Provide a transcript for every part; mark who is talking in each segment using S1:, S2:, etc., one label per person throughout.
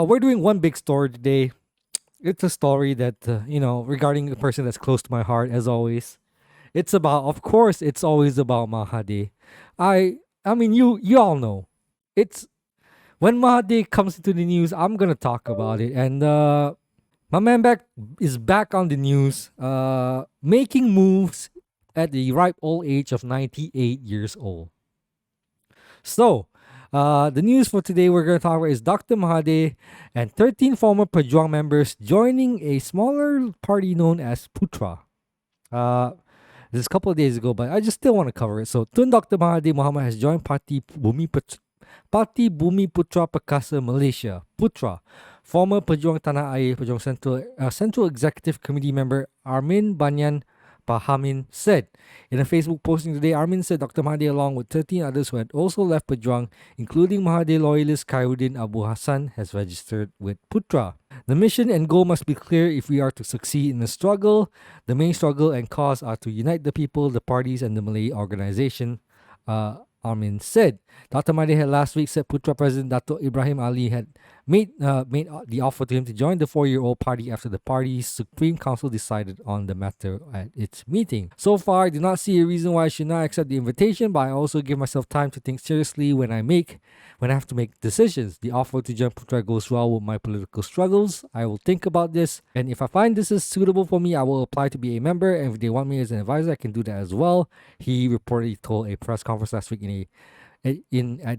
S1: We're doing one big story today. It's a story that, regarding a person that's close to my heart, as always. It's about, of course, it's always about Mahathir. I mean, you all know. It's when Mahathir comes into the news, I'm gonna talk about it. And my man is back on the news, making moves at the ripe old age of 98 years old. So, the news for today we're going to talk about is Dr. Mahathir and 13 former Pejuang members joining a smaller party known as PUTRA. Uh, this is a couple of days ago, but I just still want to cover it. So, Tun Dr. Mahathir Mohamad has joined Parti Bumi Putra Perkasa Malaysia, PUTRA. Former Pejuang Tanah Air, Pejuang Central Executive Committee member Armin Banyan Pahamin said. In a Facebook posting today, Armin said Dr. Mahathir, along with 13 others who had also left Pejuang, including Mahathir loyalist Khairuddin Abu Hassan, has registered with PUTRA. The mission and goal must be clear if we are to succeed in the struggle. The main struggle and cause are to unite the people, the parties, and the Malay organization, Armin said. Dr. Mahathir had last week said PUTRA President Dato' Ibrahim Ali had made the offer to him to join the 4-year-old party after the party's Supreme Council decided on the matter at its meeting. So far, I do not see a reason why I should not accept the invitation, but I also give myself time to think seriously when I have to make decisions. The offer to join PUTRA goes well with my political struggles. I will think about this, and if I find this is suitable for me, I will apply to be a member, and if they want me as an advisor, I can do that as well. He reportedly told a press conference last week at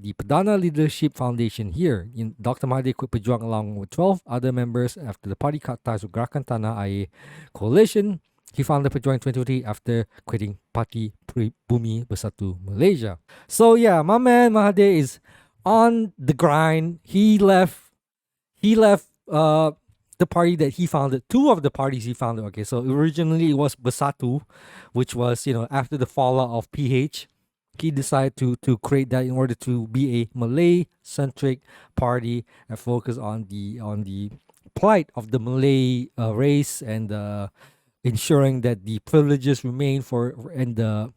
S1: the Perdana Leadership Foundation here. Dr. Mahathir quit Pejuang along with 12 other members after the party cut ties with Gerakan Tanah Air coalition. He founded Pejuang in 2020 after quitting Parti Bumi Bersatu Malaysia. So yeah, my man Mahathir is on the grind. He left the party that he founded, two of the parties he founded. Okay, so originally it was Bersatu, which was, after the fallout of PH. He decided to create that in order to be a Malay-centric party and focus on the plight of the Malay race and ensuring that the privileges remain and the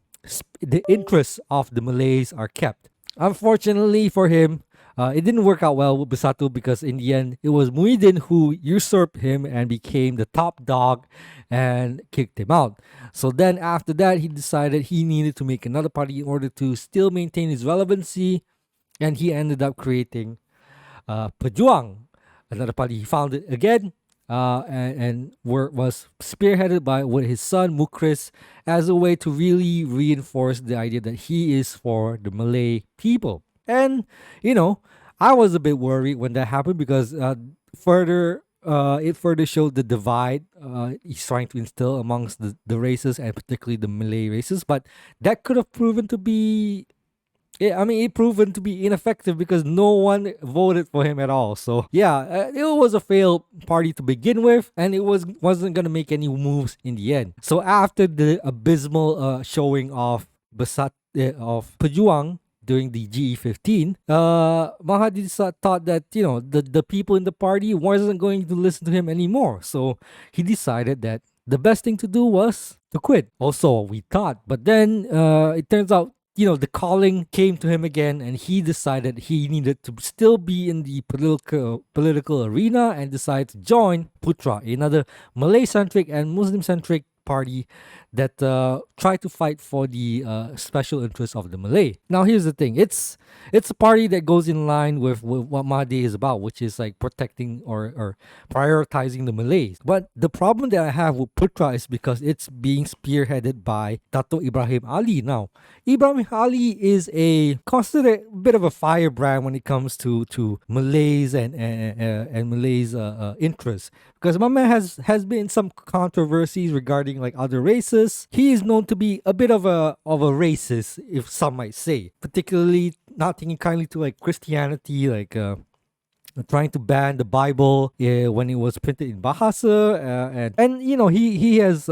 S1: interests of the Malays are kept. Unfortunately for him, it didn't work out well with Bersatu because in the end, it was Muhyiddin who usurped him and became the top dog and kicked him out. So then after that, he decided he needed to make another party in order to still maintain his relevancy, and he ended up creating Pejuang, another party he founded again, and was spearheaded with his son Mukris as a way to really reinforce the idea that he is for the Malay people. And I was a bit worried when that happened because it further showed the divide he's trying to instill amongst the races and particularly the Malay races. But that could have proven to be, it proven to be ineffective because no one voted for him at all. So yeah, it was a failed party to begin with, and it wasn't gonna make any moves in the end. So after the abysmal showing of Pejuang during the GE15, Mahathir thought that the people in the party wasn't going to listen to him anymore. So he decided that the best thing to do was to quit. Also, we thought, but then it turns out the calling came to him again, and he decided he needed to still be in the political arena and decided to join PUTRA, another Malay-centric and Muslim-centric party that tried to fight for the special interests of the Malay. Now, here's the thing: it's a party that goes in line with what Mahathir is about, which is like protecting or prioritizing the Malays. But the problem that I have with PUTRA is because it's being spearheaded by Dato' Ibrahim Ali. Now, Ibrahim Ali is considered a bit of a firebrand when it comes to Malays and Malays' interests, because my man has been some controversies regarding like other races. He is known to be a bit of a racist, if some might say, particularly not taking kindly to like Christianity, like trying to ban the Bible when it was printed in Bahasa, and he has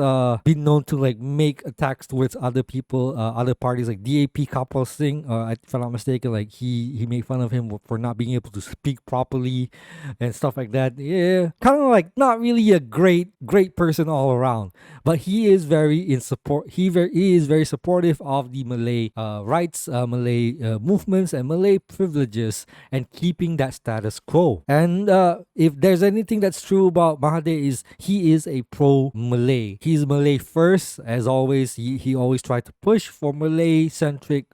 S1: been known to like make attacks towards other people, other parties like DAP Kapil Singh, if I'm not mistaken, like he made fun of him for not being able to speak properly and stuff like that. Yeah, kind of like not really a great person all around, but he is very in support. He is very supportive of the Malay rights, Malay movements, and Malay privileges, and keeping that status quo. go. And if there's anything that's true about Mahathir is he is a pro-Malay. He's Malay first, as always. He always tried to push for Malay-centric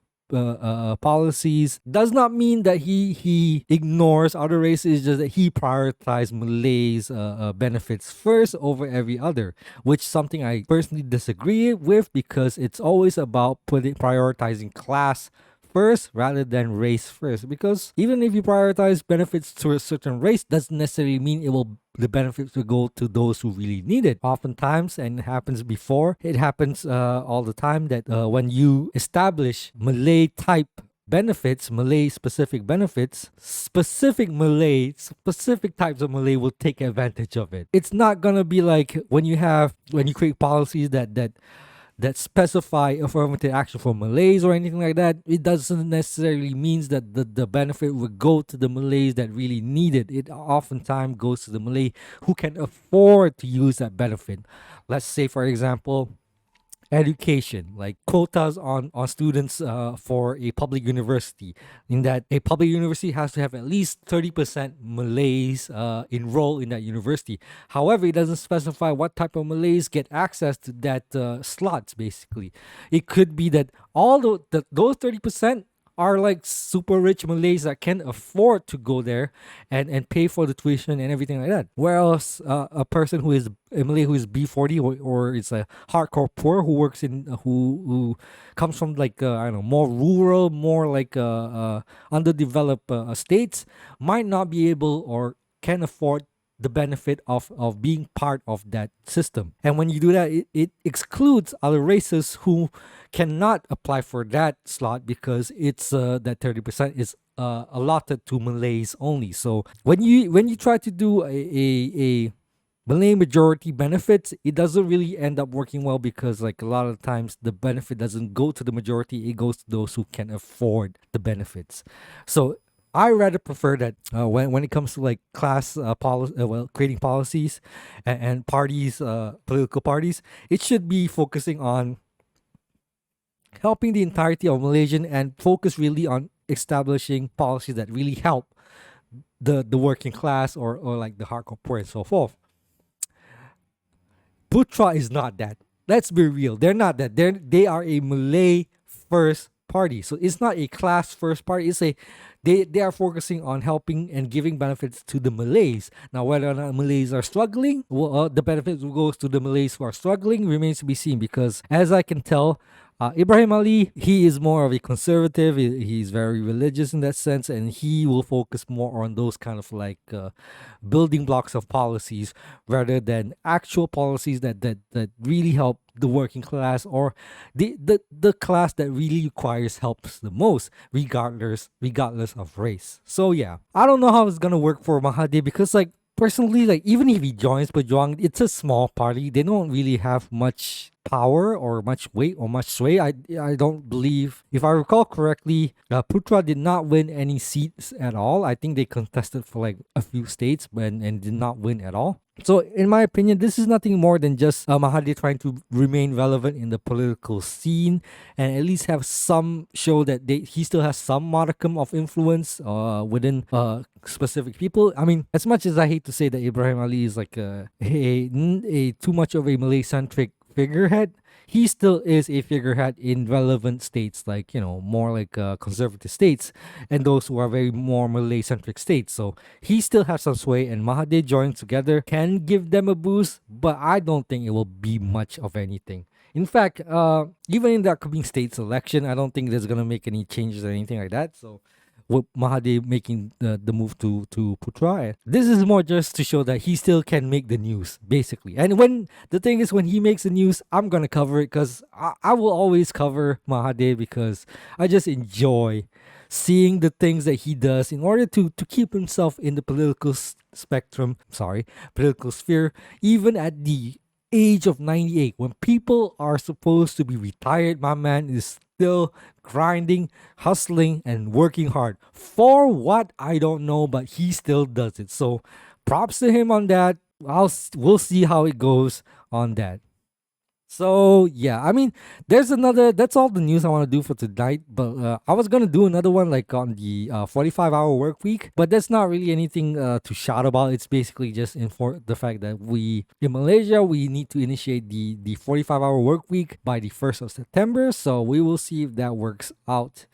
S1: policies. Does not mean that he ignores other races, just that he prioritized Malays benefits first over every other, which something I personally disagree with, because it's always about prioritizing class first rather than race first, because even if you prioritize benefits to a certain race doesn't necessarily mean the benefits will go to those who really need it. Oftentimes, and it happens before, it happens all the time, that when you establish Malay type benefits, Malay specific benefits, specific types of Malay will take advantage of it. It's not gonna be like when you create policies that specify affirmative action for Malays or anything like that. It doesn't necessarily means that the benefit will go to the Malays that really need it. It oftentimes goes to the Malay who can afford to use that benefit. Let's say, for example, education, like quotas on students for a public university, in that a public university has to have at least 30% Malays enroll in that university. However, it doesn't specify what type of Malays get access to that slots. Basically, it could be that all those 30% are like super rich Malays that can afford to go there and pay for the tuition and everything like that. Whereas a person who is a Malay who is B40, or is a hardcore poor who works in who comes from like I don't know, more rural, more like underdeveloped states, might not be able or can afford the benefit of being part of that system. And when you do that, it excludes other races who cannot apply for that slot, because it's that 30% is allotted to Malays only. So when you try to do a Malay majority benefits, it doesn't really end up working well, because like a lot of times the benefit doesn't go to the majority, it goes to those who can afford the benefits. So I rather prefer that when it comes to like class creating policies and parties, political parties, it should be focusing on helping the entirety of Malaysian, and focus really on establishing policies that really help the working class, or like the hardcore poor and so forth. Putra is not that. Let's be real. They're not that. They are a Malay first party. So it's not a class first party. It's a they are focusing on helping and giving benefits to the Malays. Now, whether or not Malays are struggling, well, the benefits will go to the Malays who are struggling remains to be seen. Because as I can tell, Ibrahim Ali, he is more of a conservative. He's very religious in that sense, and he will focus more on those kind of like building blocks of policies, rather than actual policies that really help the working class, or the class that really requires help the most, regardless of race. So yeah, I don't know how it's gonna work for Mahathir, because like personally, like even if he joins Pejuang, it's a small party. They don't really have much power or much weight or much sway. I don't believe, if I recall correctly, Putra did not win any seats at all. I think they contested for like a few states and did not win at all. So in my opinion, this is nothing more than just Mahathir trying to remain relevant in the political scene, and at least have some show that he still has some modicum of influence within specific people. I mean, as much as I hate to say that Ibrahim Ali is like a too much of a Malay centric figurehead, he still is a figurehead in relevant states, like, you know, more like conservative states, and those who are very more Malay centric states. So he still has some sway, and Mahathir joining together can give them a boost, but I don't think it will be much of anything. In fact, even in the upcoming states election, I don't think there's gonna make any changes or anything like that. So with Mahathir making the move to Putra, this is more just to show that he still can make the news, basically. And when the thing is, when he makes the news, I'm gonna cover it, because I will always cover Mahathir, because I just enjoy seeing the things that he does in order to keep himself in the political political sphere, even at the age of 98, when people are supposed to be retired. My man is still grinding, hustling, and working hard. For what, I don't know, but he still does it. So props to him on that. We'll see how it goes on that. So yeah, I mean, there's another. That's all the news I want to do for tonight. But I was gonna do another one like on the 45-hour work week, but that's not really anything to shout about. It's basically just for the fact that we in Malaysia we need to initiate the 45-hour work week by the 1st of September. So we will see if that works out.